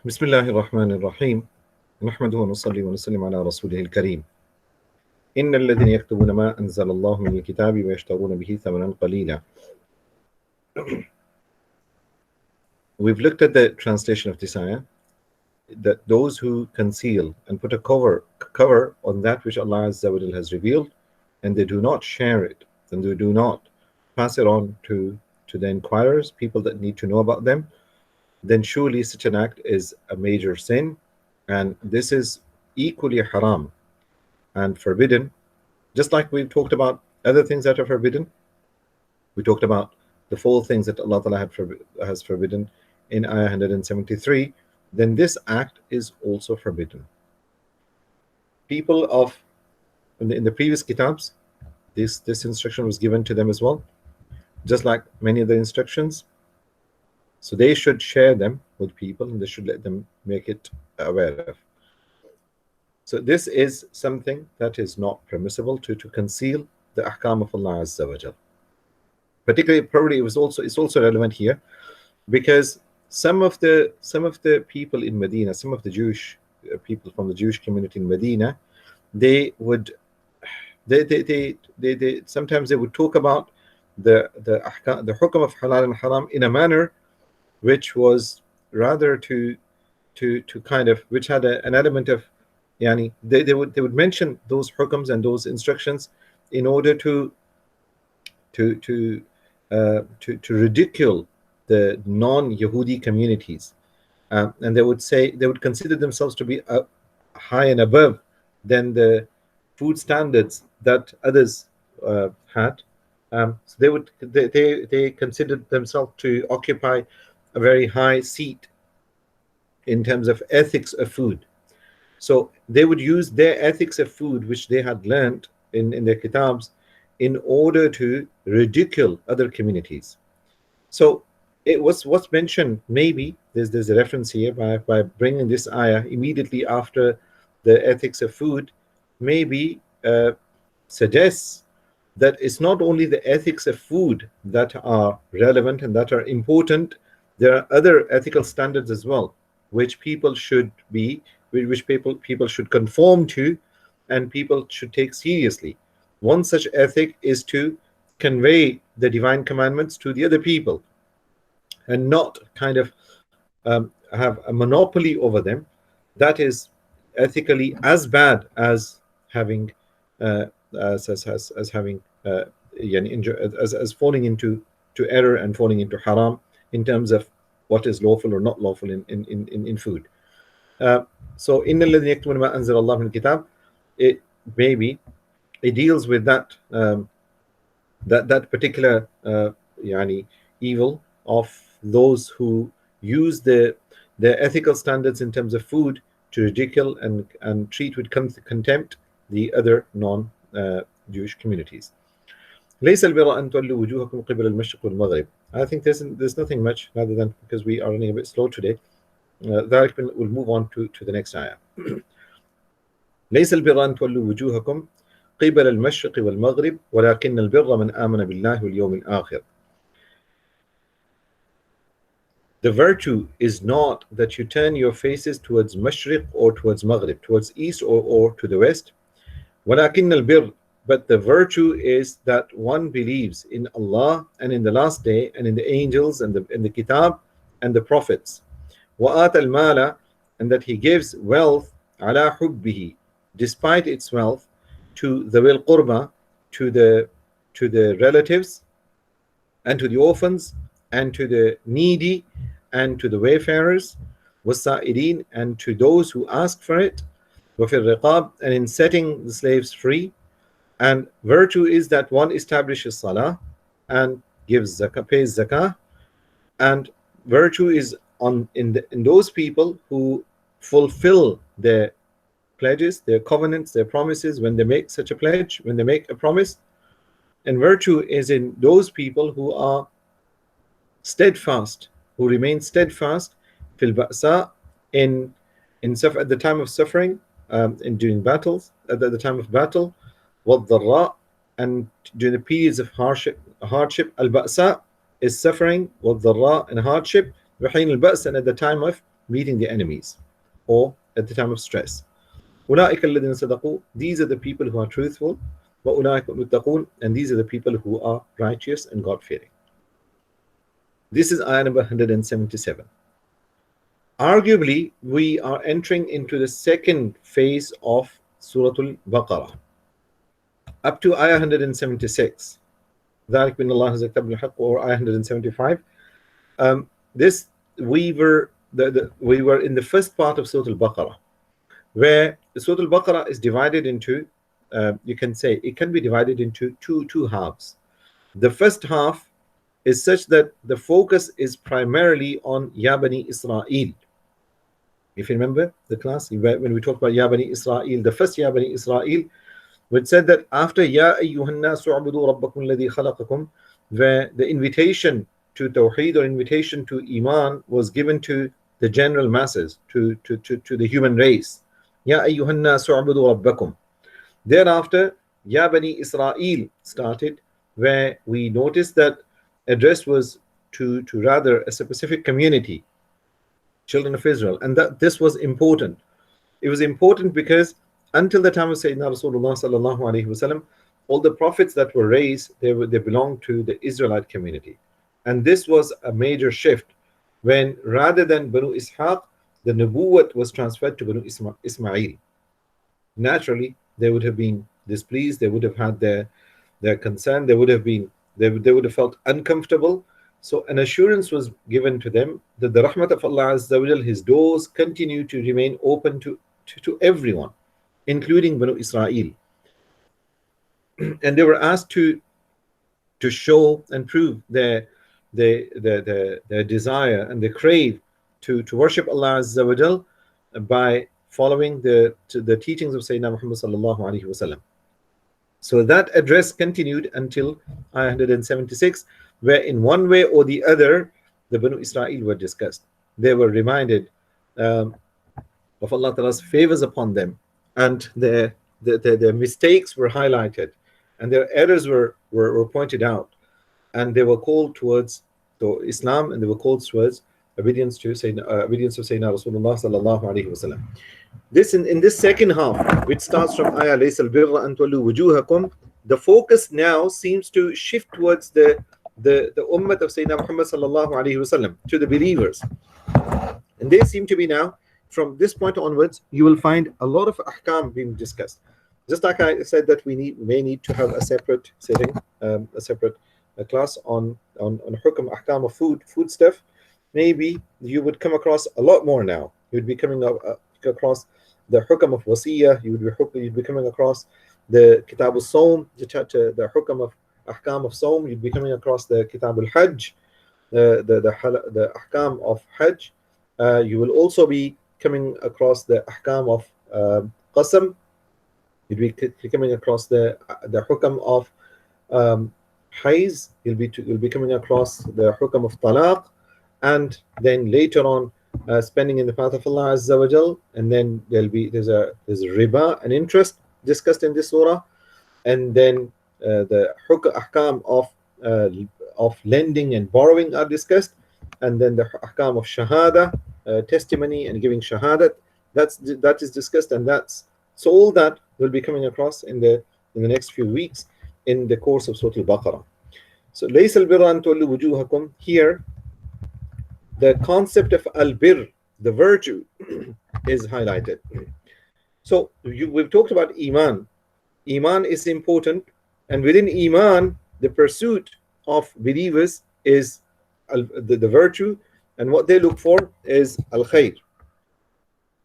بسم الله الرحمن الرحيم نحمده ونصلي ونسلم على رسوله الكريم إن الذين يكتبون ما أنزل الله من الكتاب ويشترون به ثمنا قليلا. We've looked at the translation of this ayah, that those who conceal and put a cover on that which Allah Azza wa Jal has revealed, and they do not share it, and they do not pass it on to the inquirers, people that need to know about them, then surely such an act is a major sin, and this is equally haram and forbidden. Just like we've talked about other things that are forbidden, we talked about the 4 things that Allah Ta'ala has forbidden in ayah 173, then this act is also forbidden. People of in the previous kitabs, this instruction was given to them as well, just like many of the instructions. So they should share them with people, and they should let them make it aware of. So this is something that is not permissible, to conceal the ahkam of Allah Azza wa Jal. Particularly, probably it's also relevant here, because some of the people in Medina, some of the Jewish people from the Jewish community in Medina, they sometimes they would talk about the hukm of halal and haram in a manner which was rather to kind of, which had an element of, yani, they would mention those hukms and those instructions in order to ridicule the non-Yahudi communities, and they would consider themselves to be high and above than the food standards that others had. So they considered themselves to occupy a very high seat in terms of ethics of food. So they would use their ethics of food, which they had learned in their kitabs, in order to ridicule other communities. So it was what's mentioned, maybe there's a reference here by bringing this ayah immediately after the ethics of food, maybe suggests that it's not only the ethics of food that are relevant and that are important. There are other ethical standards as well, which people should conform to, and people should take seriously. One such ethic is to convey the divine commandments to the other people, and not kind of have a monopoly over them. That is ethically as bad as having as falling into error and falling into haram in terms of what is lawful or not lawful in food. So إِنَّ الَّذِينَ يَكْتُمُونَ مَا أَنزَلَ اللَّهُ مِنَ الْكِتَابِ, it deals with that particular evil of those who use their ethical standards in terms of food to ridicule and treat with contempt the other non-Jewish communities. ليس البر أن تولوا وجوهكم قبل المشرق والمغرب. I think there's nothing much, rather than, because we are running a bit slow today. We'll move on to the next ayah. ليس البر أن تولوا وجوهكم قبل المشرق والمغرب ولكن البر من آمن بالله واليوم الآخر. The virtue is not that you turn your faces towards Mashriq or towards Maghrib, towards east or to the west. ولكن البر, but the virtue is that one believes in Allah and in the last day and in the angels and in the kitab and the prophets. وآتى المال, and that he gives wealth على حبه, despite its wealth, to the ذوي القربى, to the relatives, and to the orphans, and to the needy, and to the wayfarers, والسائلين, and to those who ask for it, وفي الرقاب, and in setting the slaves free. And virtue is that one establishes salah and gives zakah, pays zakah. And virtue is in those people who fulfill their pledges, their covenants, their promises, when they make such a pledge, when they make a promise. And virtue is in those people who are steadfast, who remain steadfast fil ba'sa, at the time of suffering, in during battles, at the time of battle, wad dharra, and during the periods of hardship. Al-ba'sa is suffering, والضراء, and hardship, وحين البأس, and at the time of meeting the enemies, or at the time of stress. أولئك الذين صدقوا, these are the people who are truthful, وأولئك المتقون, and these are the people who are righteous and God-fearing. This is ayah number 177. Arguably, we are entering into the second phase of Surah al-Baqarah. Up to ayah 176. ذلك بأن الله نزل الكتاب بالحق, or ayah 175. This we were in the first part of Surah al-Baqarah, where Surah al-Baqarah is divided into, you can say it can be divided into two halves. The first half is such that the focus is primarily on Ya Bani Israel. If you remember the class, when we talked about Ya Bani Israel, the first Ya Bani Israel, which said that after Ya ayyuhan nasu u'budu rabbakum alladhi khalaqakum, where the invitation to Tawheed or invitation to Iman was given to the general masses, to the human race. Ya ayyuhan nasu u'budu rabbakum. Thereafter, Ya Bani Israel started, where we noticed that address was to rather a specific community, children of Israel, and that this was important. It was important because until the time of Sayyidina Rasulullah sallallahu alaihi wasallam, all the prophets that were raised, they belonged to the Israelite community, and this was a major shift when rather than Banu Ishaq, the Nubuwwat was transferred to Banu Ismail. Naturally, they would have been displeased. They would have had their concern. They would have felt uncomfortable. So an assurance was given to them that the rahmat of Allah Azza wa Jal, His doors continue to remain open to everyone, including Banu Israel. And they were asked to show and prove their desire and their crave to worship Allah Azza wa Jal by following the teachings of Sayyidina Muhammad sallallahu alaihi wasallam. So that address continued until ayah 176, where in one way or the other, the Banu Israel were discussed. They were reminded of Allah Ta'ala's favors upon them, and their mistakes were highlighted, and their errors were pointed out, and they were called towards Islam, and they were called towards obedience of Sayyidina Rasulullah sallallahu alaihi wasallam. This in this second half, which starts from ayah لَيْسَ الْبِرَّ أَن تُوَلُّوا وُجُوهَكُمْ, the focus now seems to shift towards the ummah of Sayyidina Muhammad sallallahu alaihi wasallam, to the believers, and they seem to be now, from this point onwards, you will find a lot of ahkam being discussed. Just like I said that we may need to have a separate sitting, a separate class on hukm, ahkam of food stuff. Maybe you would come across a lot more now. You would be coming across the hukm of wasiyah. You'd be coming across the kitab al-sawm, the hukm of ahkam of sawm. You'd be coming across the kitab al-hajj, the ahkam of hajj. You will also be coming across the ahkam of qasam. You'll be coming across the hukam of haiz. You'll be coming across the hukam of talaq, and then later on spending in the path of Allah Azza wa Jal, and then there's riba and interest discussed in this surah, and then the ahkam of lending and borrowing are discussed, and then the ahkam of shahada, testimony and giving shahadat, that is discussed, and so all that will be coming across in the next few weeks in the course of Surah al-Baqarah. So لَيْسَ الْبِرَّ أَن تُوَلُّوا وُجُوهَكُمْ, here the concept of al-birr, the virtue, is highlighted. So we've talked about iman. Iman is important, and within iman, the pursuit of believers is the virtue, and what they look for is al-khair.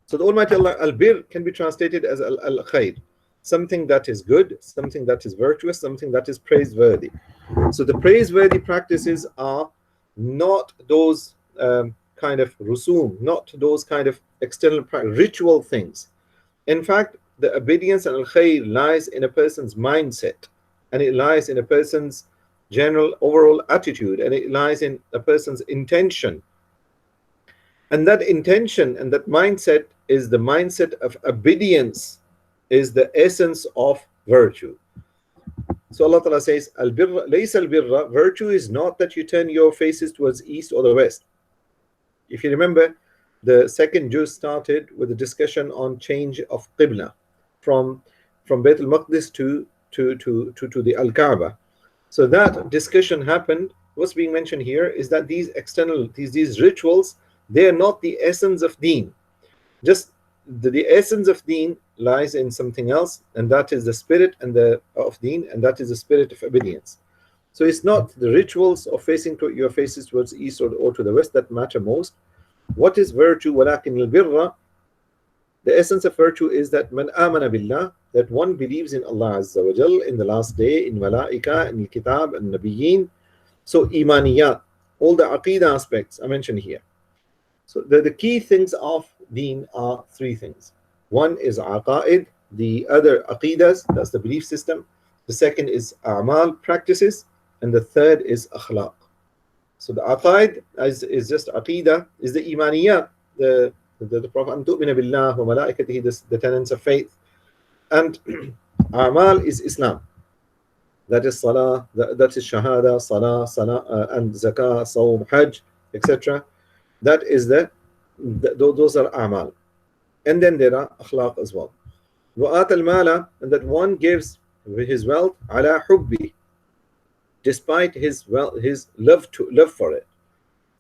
So the Almighty Allah, al-birr can be translated as al-khair, something that is good, something that is virtuous, something that is praiseworthy. So the praiseworthy practices are not those kind of rusum, not those kind of external ritual things. In fact, the obedience and al-khair lies in a person's mindset, and it lies in a person's general overall attitude, and it lies in a person's intention. And that intention and that mindset is the mindset of obedience, is the essence of virtue. So Allah Ta'ala says, Al-birra, laysa al-birra, virtue is not that you turn your faces towards east or the west. If you remember, the second juz started with a discussion on change of Qibla from Bayt al-Maqdis to the Al-Kaaba. So that discussion happened. What's being mentioned here is that these external, these rituals, they are not the essence of deen. Just the essence of deen lies in something else, and that is the spirit and the of deen, and that is the spirit of obedience. So it's not the rituals of facing to your faces towards the east or to the west that matter most. What is virtue? ولكن البر, the essence of virtue is that man amana billah, that one believes in Allah Azza wa Jal, in the last day, in malaika, in kitab, and nabiyyin. So imaniyat, all the aqidah aspects are mentioned here. So the key things of deen are three things. One is aqaid, the other aqidas, that's the belief system. The second is a'mal, practices, and the third is akhlaq. So the aqaid is just aqidah, is the imaniyat, the Prophet an tu'mina billah wa malaikatihi, the tenets of faith. And a'mal is Islam. That is salah, that is shahada, salah, and zakah, sawm, hajj, etc. That is those are a'mal. And then there are akhlaq as well. Wa'at al-mala, and that one gives his wealth ala hubbi, despite his love for it.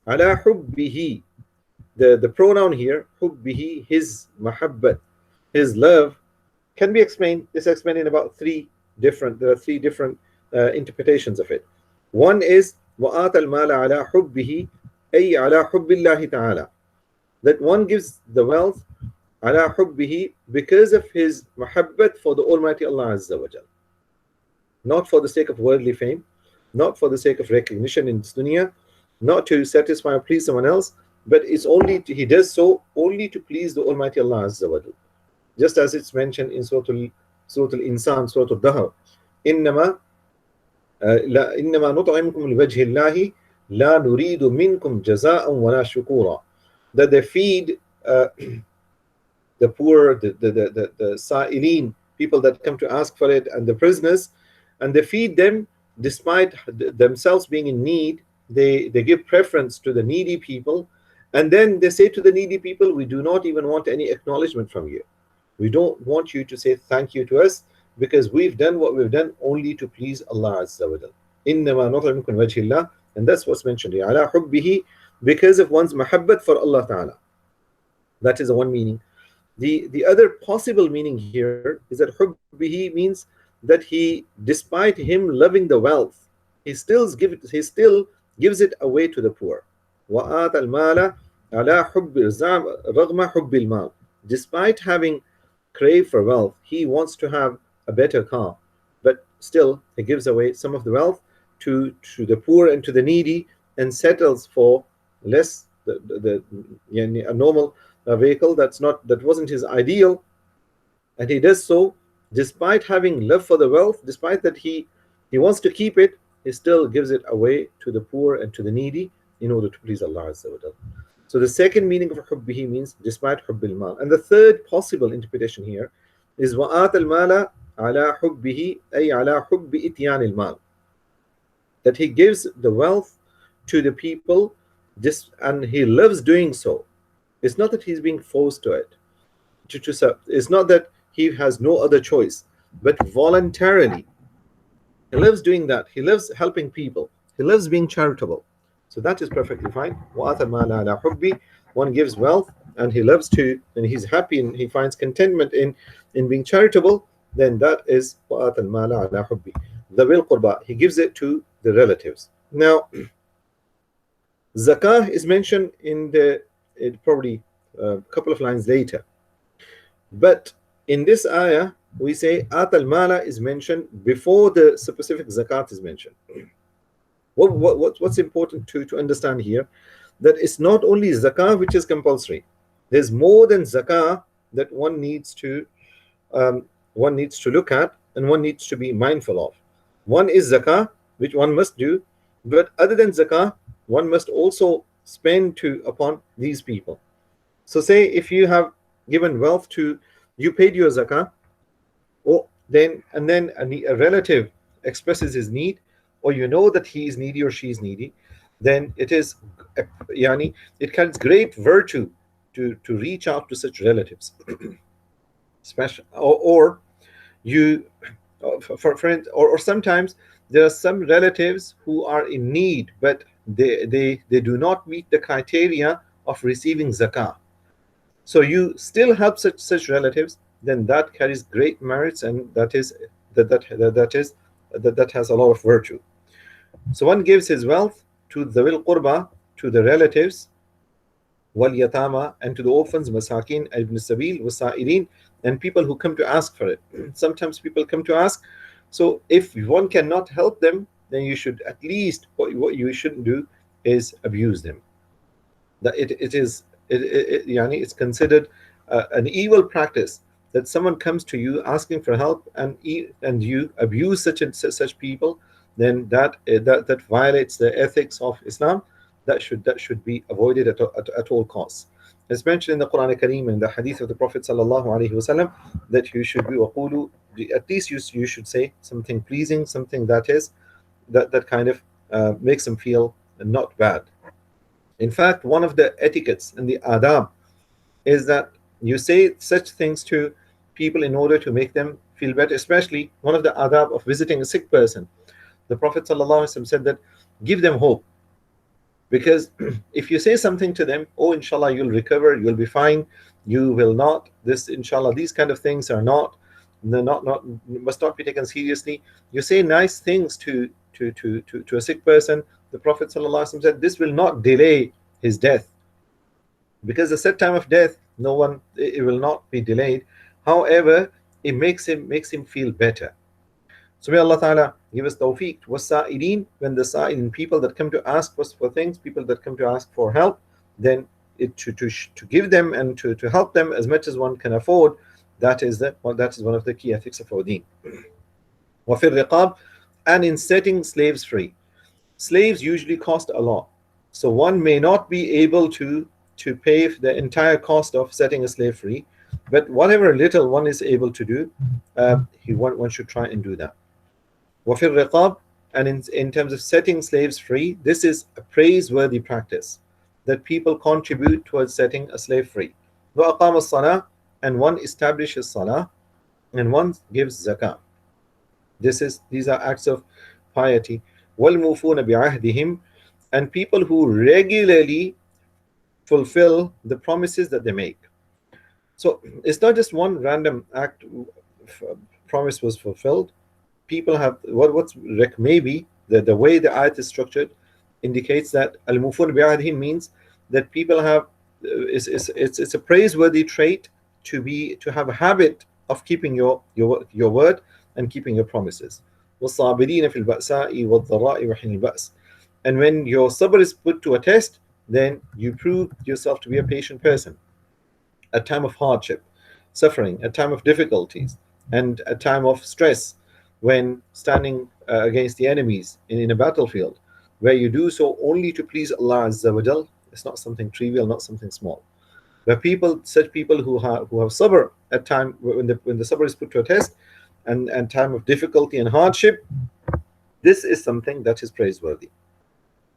Ala hubbihi, the pronoun here, hubbihi, his mahabbat, his love, can be explained. This is explained in about there are three different interpretations of it. One is wa'at al-mala ala hubbihi, ay ala hubbillahi ta'ala, that one gives the wealth ala hubbihi, because of his mahabbat for the Almighty Allah Azza wa Jal. Not for the sake of worldly fame, not for the sake of recognition in this dunya, not to satisfy or please someone else, but it's only he does so only to please the Almighty Allah Azza wa Jal. Just as it's mentioned in Surah Al-Insan, Surah Al-Dahr, إنما نطعمكم لوجه الله لا نريد منكم جزاء ولا شكورا, that they feed the poor, the sa'ilin, people that come to ask for it, and the prisoners, and they feed them despite themselves being in need. They give preference to the needy people, and then they say to the needy people, we do not even want any acknowledgement from you. We don't want you to say thank you to us, because we've done what we've done only to please Allah Azza wa Jal. إِنَّمَا نُطْعِمُكُمْ لِوَجْهِ اللَّهِ, and that's what's mentioned here. عَلَى حُبِّهِ, because of one's mahabbat for Allah Ta'ala. That is the one meaning. The other possible meaning here is that hubbihi means that he, despite him loving the wealth, he still gives it away to the poor. وَآتَ الْمَالَ عَلَى حُبِّ رَغْمَ حُبِّ الْمَالِ, despite having crave for wealth, he wants to have a better car, but still he gives away some of the wealth to the poor and to the needy, and settles for less, a normal vehicle that wasn't his ideal, and he does so despite having love for the wealth. Despite that he wants to keep it, he still gives it away to the poor and to the needy in order to please Allah Azza wa Jal. So the second meaning of hubbihi means despite hubbil mal. And the third possible interpretation here is wa'at al-mala ala hubbihi, ay ala hubbi ityan al-mal, that he gives the wealth to the people and he loves doing so. It's not that he's being forced to it. It's not that he has no other choice, but voluntarily he loves doing that. He loves helping people. He loves being charitable. So that is perfectly fine. وَآتَ الْمَالَ عَلَى حُبِّي, one gives wealth and he loves to, and he's happy and he finds contentment in being charitable, then that is وَآتَ الْمَالَ عَلَى حُبِّي. The will qurba, he gives it to the relatives. Now, zakah is mentioned in probably a couple of lines later. But in this ayah, we say at al-mala is mentioned before the specific zakat is mentioned. What's important to understand here, that it's not only zakah which is compulsory. There's more than zakah that one needs to look at and one needs to be mindful of. One is zakah, which one must do, but other than zakah, one must also spend upon these people. So say if you have given wealth you paid your zakah, then a relative expresses his need, or you know that he is needy or she is needy, then it is yani, it carries great virtue to reach out to such relatives, especially or you or sometimes there are some relatives who are in need, but they do not meet the criteria of receiving zakah. So you still help such relatives, then that carries great merits, and that is that has a lot of virtue. So one gives his wealth to the wil qurba, to the relatives, wal yatama, and to the orphans, masakin, ibn sabil, wasa'ilin, and people who come to ask for it. Sometimes people come to ask. So if one cannot help them, then you should at least, what you shouldn't do is abuse them. That it is yani it's considered an evil practice that someone comes to you asking for help, and you abuse such people, then that violates the ethics of Islam. That should be avoided at all costs. It's mentioned in the Quran Kareem and the hadith of the Prophet sallallahu alaihi wasallam that you should be waqulu, at least you should say something pleasing, something that kind of makes them feel not bad. In fact, one of the etiquettes and the adab is that you say such things to people in order to make them feel better. Especially one of the adab of visiting a sick person. The Prophet ﷺ said that give them hope. Because if you say something to them, oh, inshallah, you'll recover, you'll be fine, you will not, this, inshallah, these kind of things are not must not be taken seriously. You say nice things to a sick person. The Prophet ﷺ said this will not delay his death, because the set time of death, no one, it will not be delayed. However, it makes him feel better. So may Allah Ta'ala give us tawfiq. Wasa'ilin, when the sa'ilin, people that come to ask for things, people that come to ask for help, then to give them and to help them as much as one can afford. That is one of the key ethics of our deen. Wafir riqab, and in setting slaves free. Slaves usually cost a lot, so one may not be able to pay the entire cost of setting a slave free, but whatever little one is able to do, one should try and do that. Wafir riqab, and in terms of setting slaves free, this is a praiseworthy practice that people contribute towards setting a slave free. Wa aqama salah, and one establishes salah, and one gives zakah. These are acts of piety. Wal mufuna bi'ahdihim, and people who regularly fulfill the promises that they make. So it's not just one random act promise was fulfilled. People have what's maybe the way the ayat is structured indicates that al-mufun bi'ahdihim means that people have it's a praiseworthy trait to have a habit of keeping your word and keeping your promises. وَالصَّابِرِينَ فِي الْبَأْسَاءِ وَالضَّرَّاءِ وَحِينِ الْبَأْسِ, and when your sabr is put to a test, then you prove yourself to be a patient person. At time of hardship, suffering, at time of difficulties, and a time of stress, when standing against the enemies in a battlefield, where you do so only to please Allah Azza wa Jal. It's not something trivial, not something small. Where such people who have sabr at time when the sabr is put to a test, and time of difficulty and hardship, this is something that is praiseworthy.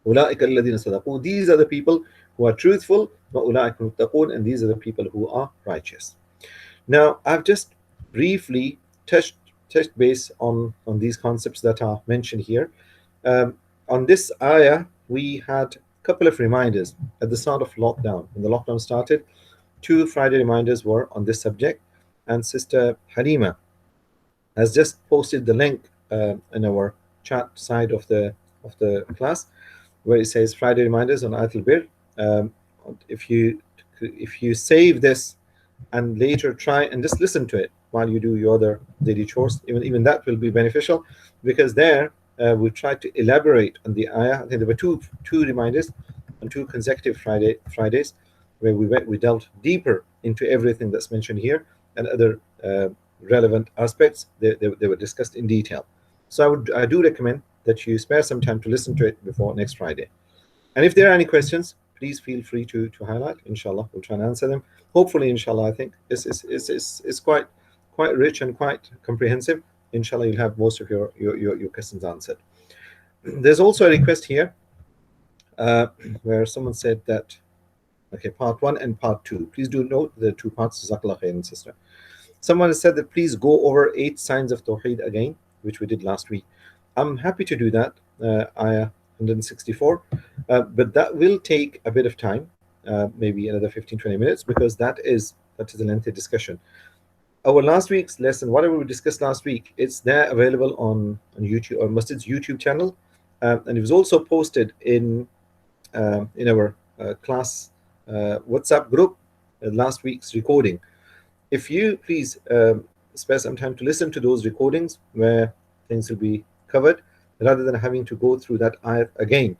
أولئك الذين صدقوا, these are the people who are truthful. وأولئك المتقون, and these are the people who are righteous. Now, I've just briefly touched base on these concepts that are mentioned here. On this ayah, we had a couple of reminders at the start of lockdown. When the lockdown started, 2 Friday reminders were on this subject, and Sister Halima has just posted the link in our chat side of the class, where it says Friday reminders on Ayatul Bir. If you save this and later try and just listen to it while you do your other daily chores, even that will be beneficial, because there we tried to elaborate on the ayah. I think there were two reminders on 2 consecutive Fridays, where we delved deeper into everything that's mentioned here, and other relevant aspects they were discussed in detail. So I do recommend that you spare some time to listen to it before next Friday. And if there are any questions, please feel free to highlight. Inshallah, we'll try and answer them. Hopefully, inshallah, I think it's quite rich and quite comprehensive. inshallah you'll have most of your questions answered. There's also a request here uh, where someone said that, okay, part one and part two. Please do note the two parts. Jazakallah khairan, sister. Someone has said that please go over 8 signs of Tawheed again, which we did last week. I'm happy to do that, ayah 164, but that will take a bit of time, maybe another 15-20 minutes, because that is a lengthy discussion. Our last week's lesson, whatever we discussed last week, it's there available on YouTube, or Masjid's YouTube channel, and it was also posted in our class WhatsApp group, last week's recording. If you please spare some time to listen to those recordings where things will be covered, rather than having to go through that ayat again,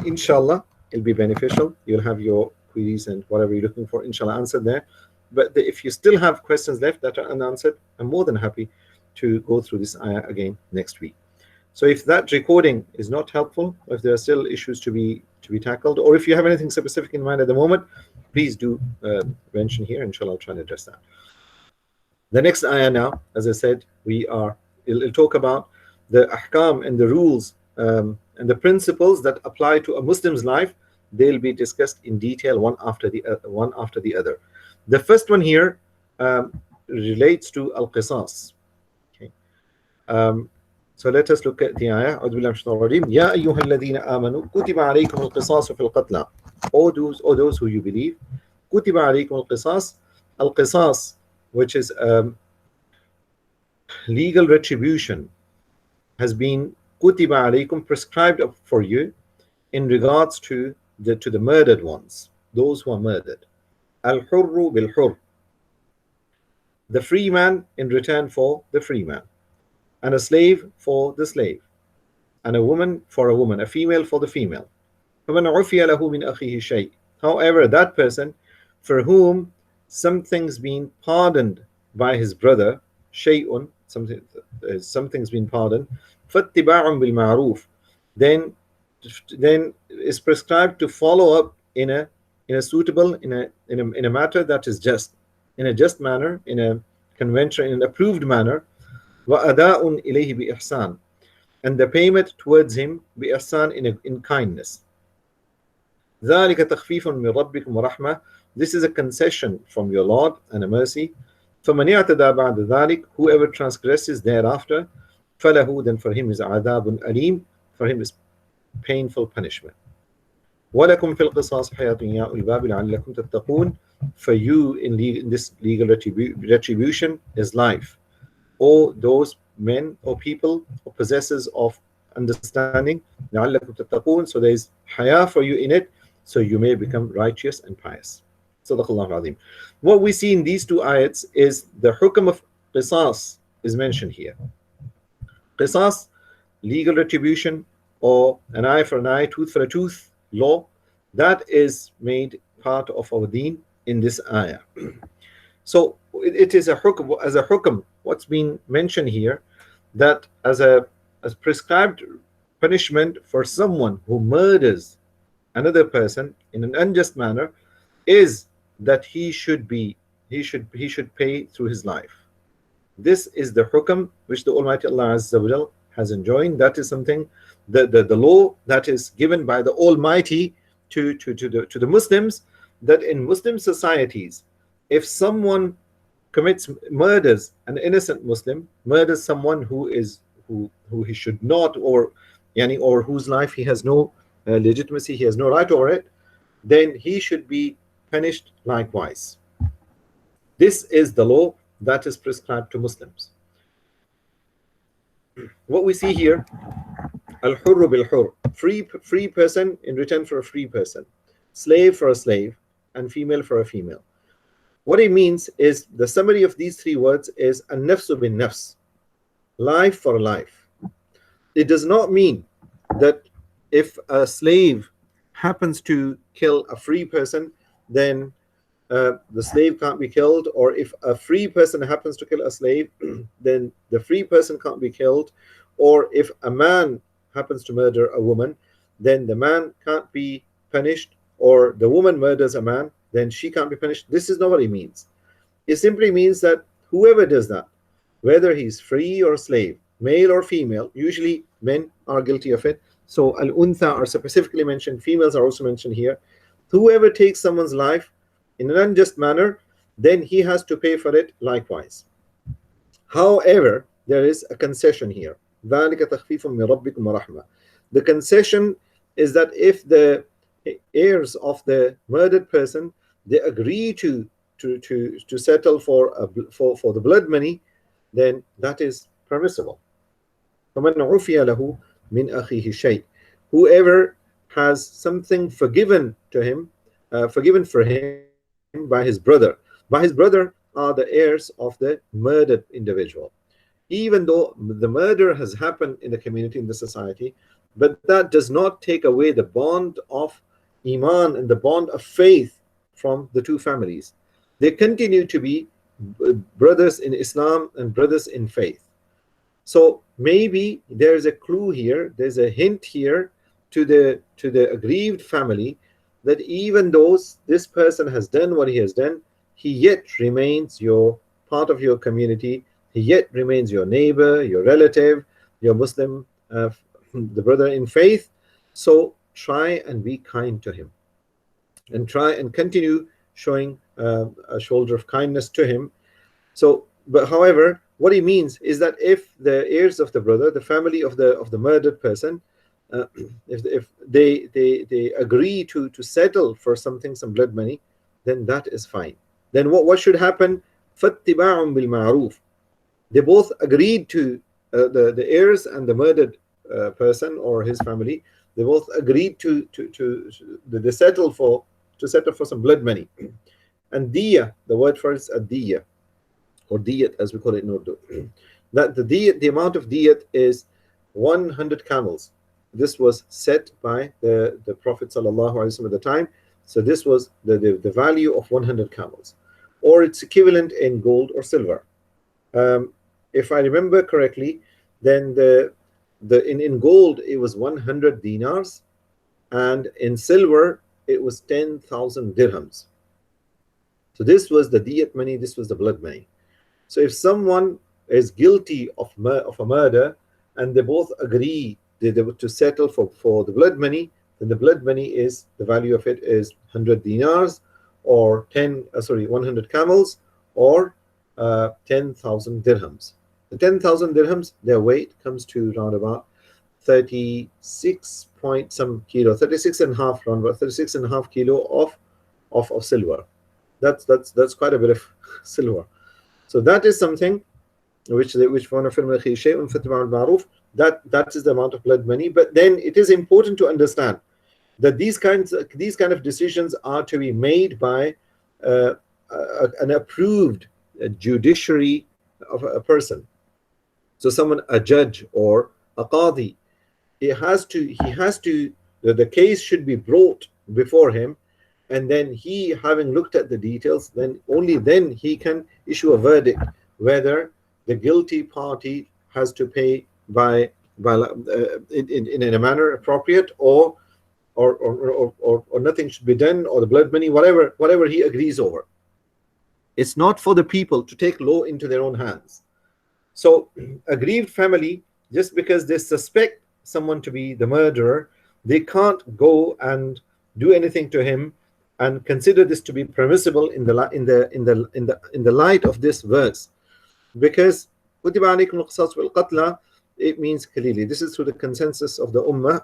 inshallah, it'll be beneficial. You'll have your queries and whatever you're looking for, inshallah, answered there. But if you still have questions left that are unanswered, I'm more than happy to go through this ayah again next week. So if that recording is not helpful, or if there are still issues to be tackled, or if you have anything specific in mind at the moment, please do mention here. Inshallah, I'll try and address that. The next ayah now, as I said, it'll talk about the ahkam and the rules and the principles that apply to a Muslim's life. They'll be discussed in detail one after the other. The first one here relates to al-qisas. Okay. So let us look at the ayah. أعوذ بالله من الشيطان الرجيم. يا أيها الذين آمنوا كتب عليكم القصاص في القتلى. All those who you believe. كتب عليكم القصاص. Al-qisas, which is legal retribution, has been كتب عليكم, prescribed for you in regards to the murdered ones, those who are murdered. Al-hurru bil-hurr, the free man in return for the free man, and a slave for the slave, and a woman for a woman, a female for the female. فَمَنْ عُفِيَ لَهُ مِنْ أَخِيهِ شَيْءٍ. However, that person for whom something's been pardoned by his brother, shay'un, something's been pardoned, فَاتِّبَاعٌ بِالْمَعْرُوفِ, then is prescribed to follow up in a suitable, in a matter that is just, in a just manner, in a conventional, in an approved manner. وَأَدَاءٌ إِلَيْهِ بِإِحْسَانٍ, and the payment towards him بِإِحْسَانٍ, in kindness. ذَلِكَ تَخْفِيفٌ مِنْ رَبِّكُمْ وَرَحْمَةٌ, this is a concession from your Lord and a mercy. فَمَنْ اعْتَدَى بَعْدَ ذَلِكَ, whoever transgresses thereafter, فَلَهُ, then for him is عَذَابٌ أَلِيمٌ, for him is painful punishment. وَلَكُمْ فِي الْقِصَاصِ حَيَاةٌ يَا أُولِي الْأَلْبَابِ لَعَلَّكُمْ تَتَّقُونَ, for you in this legal retribution is life, or those men or people or possessors of understanding, لَعَلَّكُمْ تَتَّقُونَ, so there is haya for you in it, so you may become righteous and pious. Sadaqallahu al-Azim. What we see in these two ayats is the hukm of qisas is mentioned here. Qisas, legal retribution, or an eye for an eye, tooth for a tooth law, that is made part of our deen in this ayah. So it is a hukm, as a hukm, what's been mentioned here, that as prescribed punishment for someone who murders another person in an unjust manner, is that he should pay through his life. This is the hukm which the Almighty Allah Azza wa Jal has enjoined. That is something, the law that is given by the Almighty to the Muslims, that in Muslim societies, if someone murders an innocent Muslim, murders someone who he should not, or whose life he has no legitimacy, he has no right over it, then he should be punished likewise. This is the law that is prescribed to Muslims. What we see here, al-hurru bil-hurr, free person in return for a free person, slave for a slave, and female for a female. What it means is, the summary of these three words is an-nafsu bin-nafs, life for life. It does not mean that if a slave happens to kill a free person, then the slave can't be killed, or if a free person happens to kill a slave, then the free person can't be killed, or if a man happens to murder a woman, then the man can't be punished, or the woman murders a man, then she can't be punished. This is not what it means. It simply means that whoever does that, whether he's free or slave, male or female. Usually men are guilty of it. So al-untha are specifically mentioned, females are also mentioned here. Whoever takes someone's life in an unjust manner, then he has to pay for it likewise. However, there is a concession here. ذَلِكَ تَخْفِيفٌ مِّن رَبِّكُمْ وَرَحْمَةٌ. The concession is that if the heirs of the murdered person, they agree to settle for the blood money, then that is permissible. فَمَنْ عُفِيَ لَهُ مِنْ أَخِيهِ شَيْءٍ. Whoever has something forgiven to him, forgiven for him by his brother. By his brother are the heirs of the murdered individual. Even though the murder has happened in the community, in the society, but that does not take away the bond of iman and the bond of faith from the two families. They continue to be brothers in Islam and brothers in faith. So maybe there's a clue here, there's a hint here to the aggrieved family, that even though this person has done what he has done, he yet remains your part of your community. He yet remains your neighbor, your relative, your Muslim, the brother in faith. So try and be kind to him, and try and continue showing a shoulder of kindness to him. So, but however, what he means is that if the heirs of the brother, the family of the murdered person, if they agree to settle for something, some blood money, then that is fine. Then what should happen? فَاتِّبَاعٌ بِالْمَعْرُوفِ. They both agreed to the heirs and the murdered person or his family. They both agreed to settle for some blood money. And diya, the word for it is ad-diya, or diyat as we call it in Urdu. That the amount of diyat is 100 camels. This was set by the Prophet ﷺ at the time. So this was the value of 100 camels, or its equivalent in gold or silver. If I remember correctly, then in gold it was 100 dinars, and in silver it was 10,000 dirhams. So this was the diyat money, this was the blood money. So if someone is guilty of a murder and they both agree to settle for the blood money, then the blood money is, the value of it is 100 dinars, or 100 camels, or 10,000 dirhams. The 10,000 dirhams, their weight comes to around about 36 point some kilo, 36 and a half, around about 36 and a half kilo of silver. That's quite a bit of silver. So that is something which that is the amount of blood money. But then it is important to understand that these kind of decisions are to be made by an approved judiciary of a person. So someone, a judge or a qadi, the case should be brought before him, and then he, having looked at the details, only then he can issue a verdict whether the guilty party has to pay in a manner appropriate, or nothing should be done, or the blood money, whatever he agrees over. It's not for the people to take law into their own hands. So aggrieved family, just because they suspect someone to be the murderer, they can't go and do anything to him and consider this to be permissible in the light of this verse, because it means clearly, this is through the consensus of the ummah,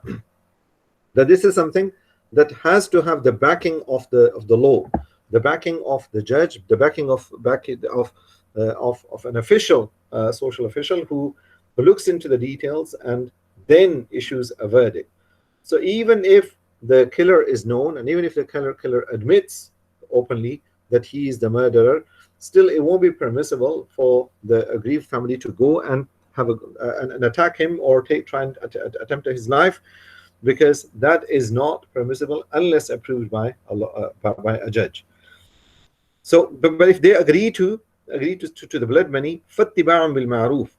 that this is something that has to have the backing of the law, the backing of the judge, the backing of an official, social official who looks into the details and then issues a verdict. So even if the killer is known, and even if the killer admits openly that he is the murderer, still it won't be permissible for the aggrieved family to go and have and attack him or try and attempt his life, because that is not permissible unless approved by a judge. So, but if they agree to the blood money, فَاتِّبَاعٌ بِالْمَعْرُوفِ,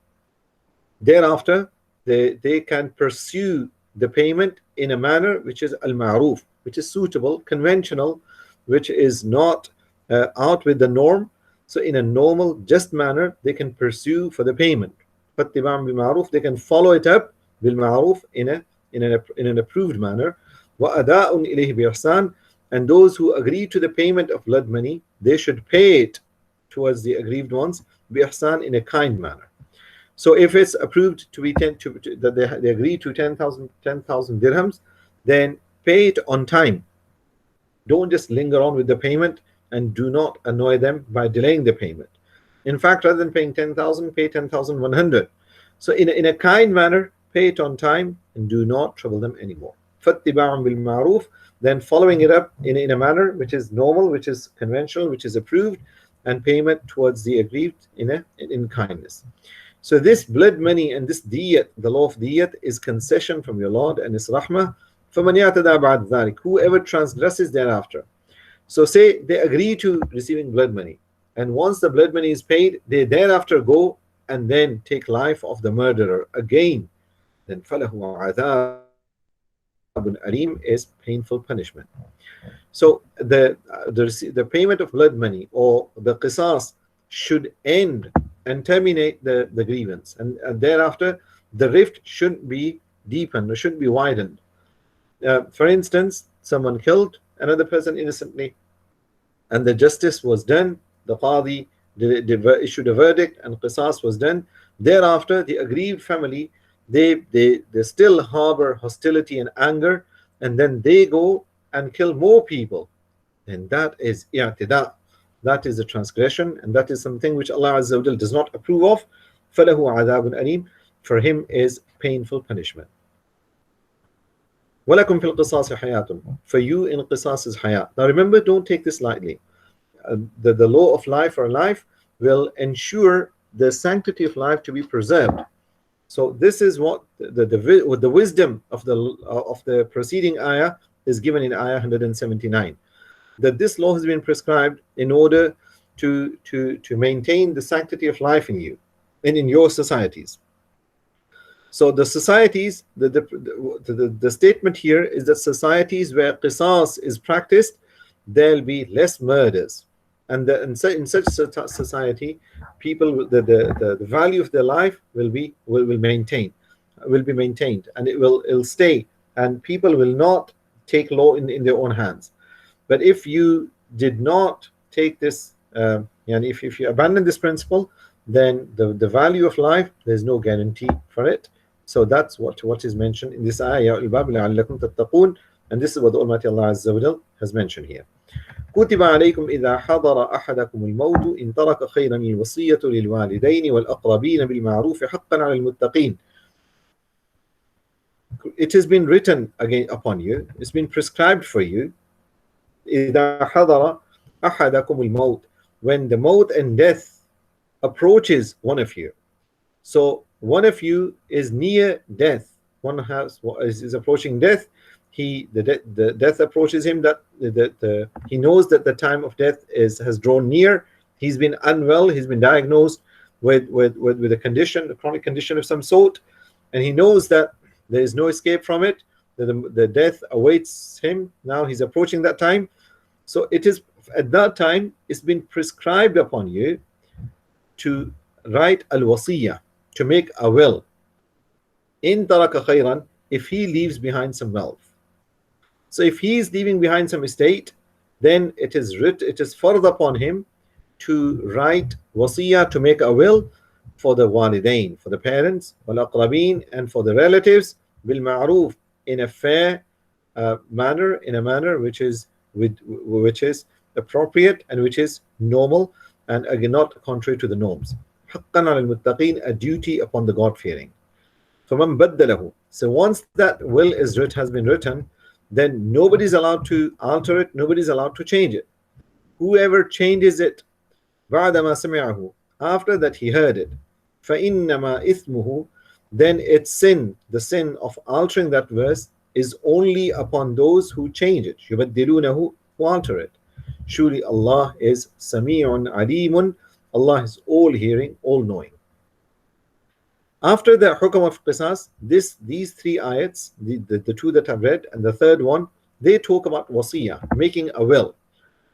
thereafter they can pursue the payment in a manner which is al-ma'ruf, which is suitable, conventional, which is not out with the norm, So in a normal, just manner, they can pursue for the payment. فَاتِّبَاعًا بِالْمَعْرُوفِ, they can follow it up بِالْمَعْرُوف in an approved manner. وَأَدَاءٌ إِلَيْهِ بِإِحْسَانٍ, and those who agree to the payment of blood money, they should pay it towards the aggrieved ones بِإِحْسَان, in a kind manner. So if it's approved to be that they agree to 10,000 dirhams, then pay it on time. Don't just linger on with the payment, and do not annoy them by delaying the payment. In fact, rather than paying 10,000, pay 10,100. So in a kind manner, pay it on time, and do not trouble them anymore. فَاتِّبَاعٌ بِالْمَعْرُوفِ, then following it up in a manner which is normal, which is conventional, which is approved, and payment towards the aggrieved in kindness. So this blood money and this diyat, the law of diyat, is concession from your Lord and His rahmah. فَمَنْ يَعْتَدَى بَعْدَ ذَلِكَ, whoever transgresses thereafter. So say they agree to receiving blood money, and once the blood money is paid, they thereafter go and then take life of the murderer again, then فَلَهُ عَذَابٌ أَلِيمٌ, is painful punishment. So the payment of blood money or the qisas should end and terminate the grievance, and thereafter the rift shouldn't be deepened or shouldn't be widened. For instance, someone killed another person innocently, and the justice was done, the qadi issued a verdict, and qisas was done. Thereafter, the aggrieved family, they still harbor hostility and anger, and then they go and kill more people. And that is i'tida, that is a transgression, and that is something which Allah Azza wa Jal does not approve of. فَلَهُ عَذَابٌ أَلِيمٌ, for him is painful punishment. وَلَكُمْ فِي الْقِصَاصِ حَيَاةٌ, for you in qisas is hayat. Now remember, don't take this lightly. The law of life or life will ensure the sanctity of life to be preserved. So this is what the wisdom of the preceding ayah is given in ayah 179, that this law has been prescribed in order to maintain the sanctity of life in you and in your societies. So the societies, the statement here is that societies where qisas is practiced, there'll be less murders, and in such society, people, the value of their life will be maintained, and it'll stay, and people will not take law in their own hands. But if you did not take this, and if you abandon this principle, then the value of life, there's no guarantee for it. So that's what is mentioned in this ayah, al-bab la'allakum tattaqun, and this is what the Almighty Allah Azza wa Jal has mentioned here. كتب عليكم إذا حضر أحدكم الموت إن ترك خيرا الوصية للوالدين والأقربين بالمعروف حقا على المتقين. It has been written again upon you, it's been prescribed for you. إذا حضر أحدكم الموت, when the maut and death approaches one of you. So one of you is near death, one is approaching death. The death approaches him, that he knows that the time of death has drawn near. He's been unwell, he's been diagnosed with a condition, a chronic condition of some sort, and he knows that there is no escape from it, the death awaits him. Now he's approaching that time. So it is at that time, it's been prescribed upon you to write al-wasiyah, to make a will. In taraka khayran, if he leaves behind some wealth. So if he is leaving behind some estate, then it is fard upon him to write wasiyah, to make a will for the walidain, for the parents, wal aqrabin, and for the relatives, bil ma'ruf, in a fair manner, in a manner which is appropriate and which is normal, and again not contrary to the norms. حقا على المتقين, a duty upon the God-fearing. فمن بدله, so once that will has been written, then nobody's allowed to alter it, nobody's allowed to change it. Whoever changes it بعدما سمعه, after that he heard it, فإنما إثمه, then its sin, the sin of altering that verse, is only upon those who change it. يبدلونه, who alter it. Surely Allah is Sami'un Alimun, Allah is all hearing, all knowing. After the hukam of qisas, these three ayats, the two that I've read and the third one, they talk about wasiyah, making a will.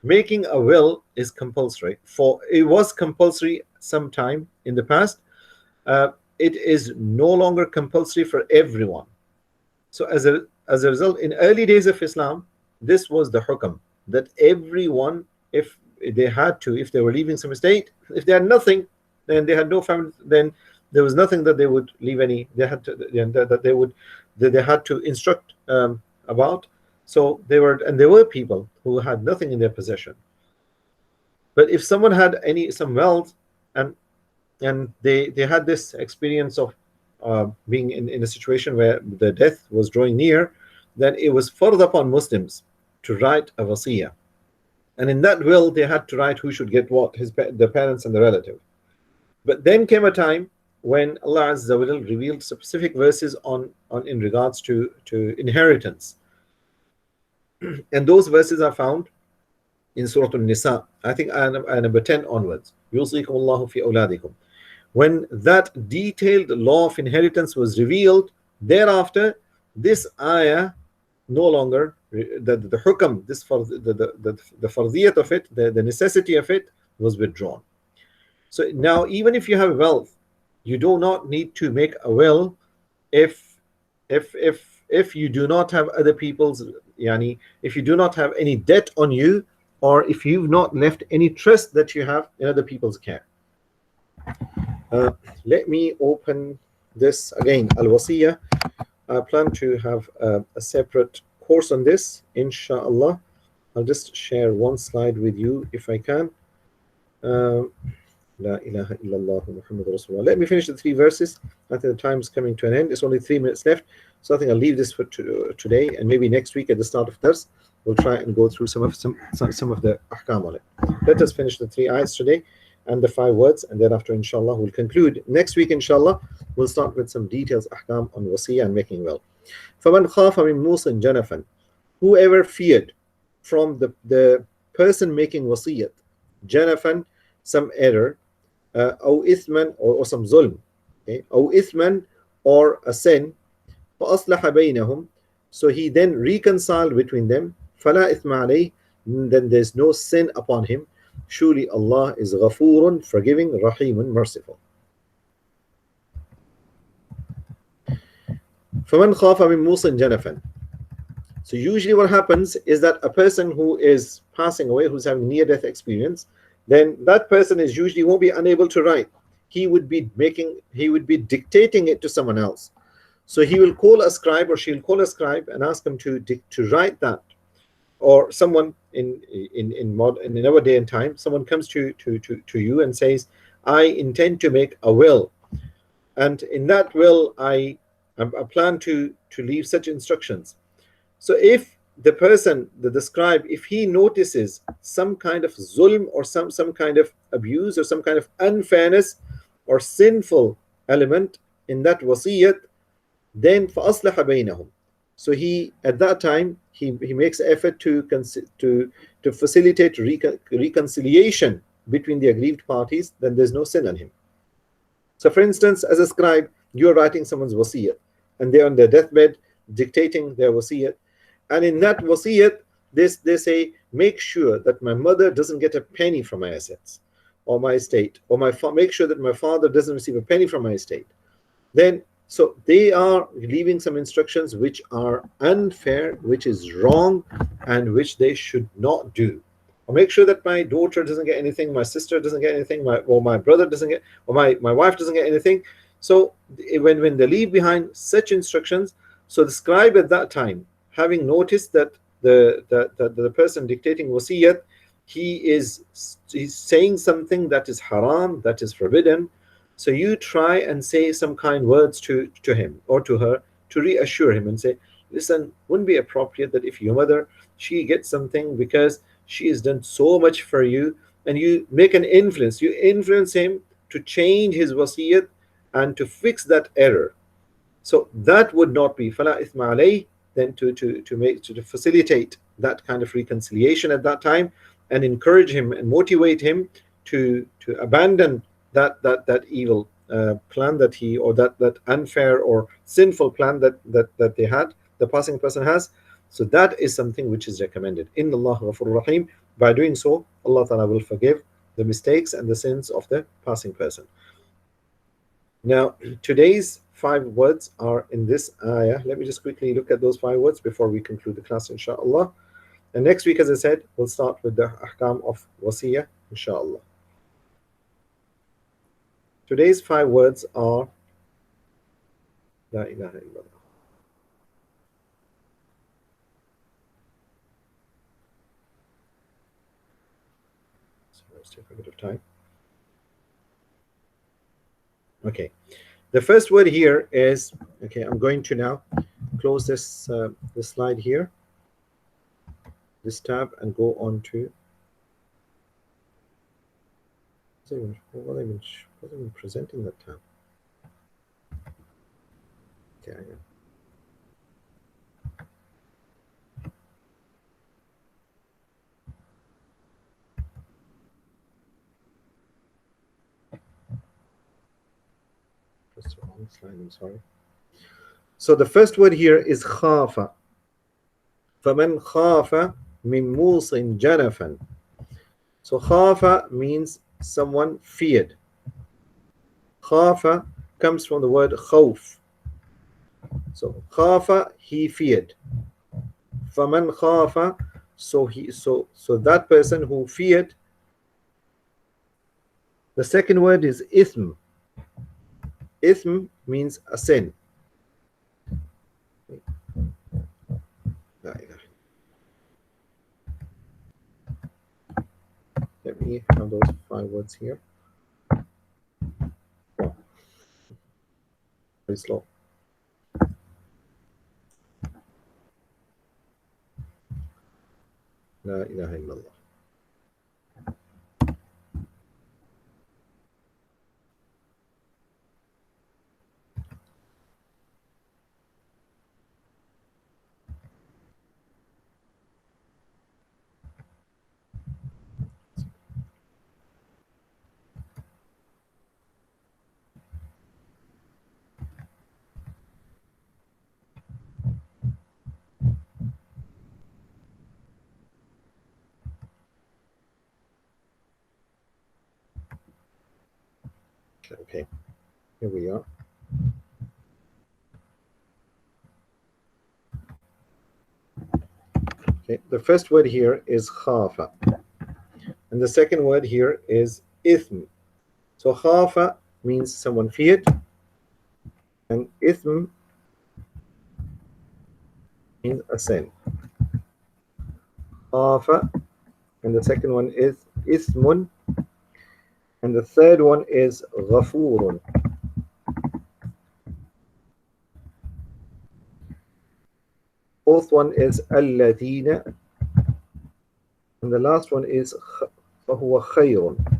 Making a will is compulsory. For it was compulsory sometime in the past. It is no longer compulsory for everyone. So as a result, in early days of Islam, this was the hukam that everyone, if they had to, if they were leaving some estate, if they had nothing, then they had no family, then there was nothing that they would leave any. They had to that they would that they had to instruct about. So there were people who had nothing in their possession. But if someone had some wealth, and they had this experience of being in a situation where the death was drawing near, then it was further upon Muslims to write a wasiyah. And in that will, they had to write who should get what, the parents and the relative. But then came a time when Allah Azza wa Jal revealed specific verses on in regards to inheritance. And those verses are found in Surah An-Nisa, I think ayah number 10 onwards. يُوصِيكُمُ اللَّهُ فِي أَوْلَادِكُم. When that detailed law of inheritance was revealed, thereafter, this ayah no longer, the hukam, this for the fardiyat of it, the necessity of it was withdrawn. So now, even if you have wealth, you do not need to make a will if you do not have other people's, yani, if you do not have any debt on you, or if you've not left any trust that you have in other people's care. Let me open this again, al-wasiyah. I plan to have a separate course on this, inshallah. I'll just share one slide with you if I can. La ilaha illallah Muhammad Rasulullah. Let me finish the 3 verses. I think the time is coming to an end. It's only 3 minutes left. So I think I'll leave this for today, and maybe next week at the start of Dars, we'll try and go through some of the ahkam on it. Let us finish the 3 ayats today and the 5 words, and thereafter, inshallah, we'll conclude. Next week, inshallah, we'll start with some details, ahkam on wasiyah and making will. فَمَنْ خَافَ مِنْ مُوصٍ جَنَفًا. Whoever feared from the person making wasiyat, janafan, some error, أو إثما, or some zulm, okay? أو إثما, or a sin, فأصلح بينهم, so he then reconciled between them, فلا إثم عليه, then there's no sin upon him. Surely Allah is غفور, forgiving, رحيم, merciful. فمن خاف من موصٍ جنفا. So usually what happens is that a person who is passing away, who's having near-death experience, then that person is usually won't be unable to write. He would be dictating it to someone else. So he will call a scribe, or she'll call a scribe and ask him to write that. Or someone in our day and time, someone comes to you and says, I intend to make a will, and in that will I plan to leave such instructions. So if the person, the scribe, if he notices some kind of zulm, or some kind of abuse, or some kind of unfairness or sinful element in that wasiyat, then فَأَصْلَحَ بَيْنَهُمْ. So he, at that time, he makes effort to facilitate reconciliation between the aggrieved parties, then there's no sin on him. So for instance, as a scribe, you're writing someone's wasiyat, and they're on their deathbed dictating their wasiyat, and in that wasiyat, they say, make sure that my mother doesn't get a penny from my assets or my estate, or make sure that my father doesn't receive a penny from my estate. Then, so they are leaving some instructions which are unfair, which is wrong, and which they should not do. Or make sure that my daughter doesn't get anything, my sister doesn't get anything, my brother doesn't get, or my wife doesn't get anything. So when they leave behind such instructions, so the scribe at that time, having noticed that the person dictating wasiyat, he's saying something that is haram, that is forbidden, so you try and say some kind words to him or to her to reassure him and say, listen, wouldn't be appropriate that if your mother, she gets something because she has done so much for you, and you make an influence, you influence him to change his wasiyat and to fix that error. So that would not be فَلَا إِثْمَ عَلَيْهِ, then to facilitate that kind of reconciliation at that time, and encourage him and motivate him to abandon that evil plan that he, or that unfair or sinful plan that they had, the passing person has. So that is something which is recommended. Inna Allah Ghafur Rahim. By doing so, Allah Ta'ala will forgive the mistakes and the sins of the passing person. Now, today's 5 words are in this ayah. Let me just quickly look at those 5 words before we conclude the class, inshallah. And next week, as I said, we'll start with the ahkam of wasiyah, inshallah. Today's 5 words are La ilaha illallah. So let's take a bit of time. Okay. The first word here is, okay, I'm going to now close this slide here, this tab, and go on to, what am I presenting that tab? Okay, yeah. That's the wrong slide, I'm sorry. So the first word here is khafa. فَمَنْ خَافَ مِنْ مُوصٍ جَنَفًا. So khafa means someone feared. Khafa comes from the word khawf. So khafa, he feared. فَمَنْ خَافَ, so that person who feared. The second word is ithm. Ithm means a sin. Let me have those 5 words here. Oh, very slow. La ilaha illallah. Okay, here we are. Okay, the first word here is khafa, and the second word here is ithm. So khafa means someone feared, and ithm means a sin. Khafa, and the second one is ithmun, and the third one is ghafurun. Fourth one is alladina, and the last one is fahuwa khayrun.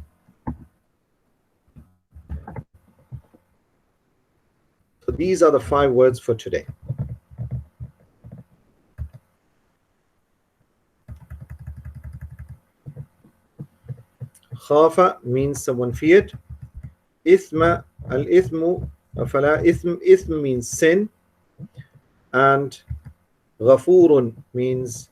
So these are the 5 words for today. Khafa means someone feared. Ithma, al-ithmu, fala ithm, ithm means sin. And ghafurun means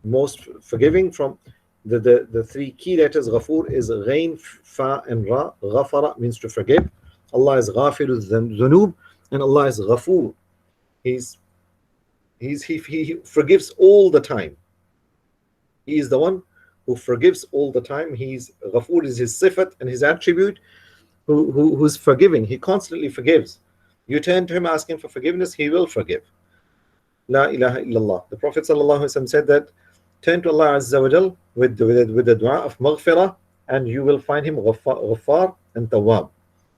most forgiving. From the 3 key letters, ghafur is ghain, fa, and ra. Ghafara means to forgive. Allah is ghafiru dhunub, and Allah is ghafur. He forgives all the time. He is the one who forgives all the time. Ghafur is his sifat and his attribute, who's forgiving. He constantly forgives. You turn to him asking for forgiveness, he will forgive. La ilaha illallah. The Prophet ﷺ said that turn to Allah Azza wa Jal with the dua of maghfirah, and you will find him ghaffar and tawwab.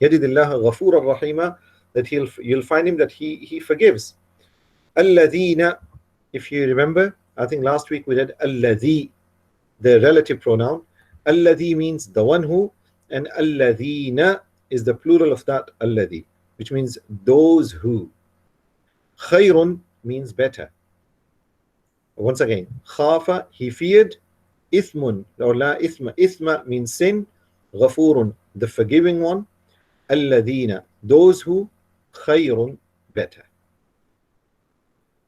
Yadidillah ghafura rahima, that you'll find him that he forgives. Alladhina, if you remember, I think last week we did alladhi, the relative pronoun. Alladhi means the one who, and alladhina is the plural of that alladhi, which means those who. Khayrun means better. Once again, khafa, he feared. Ithmun, or la ithma, ithma means sin. Ghafurun, the forgiving one. Alladhina, those who. Khayrun, better.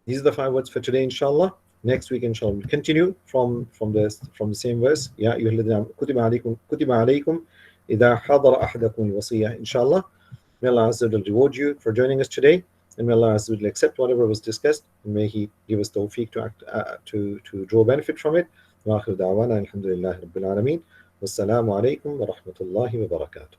These are the 5 words for today, inshallah. Next week, inshallah, we'll continue from the same verse. يا أيها الذين آمنوا كتب عليكم إذا حضر أحدكم الوصية. Inshallah, may Allah Azza wa Jal reward you for joining us today, and may Allah Azza wa Jal accept whatever was discussed, and may He give us tawfiq to draw benefit from it. وآخر دعوانا الحمد لله رب العالمين والسلام عليكم ورحمة الله وبركاته.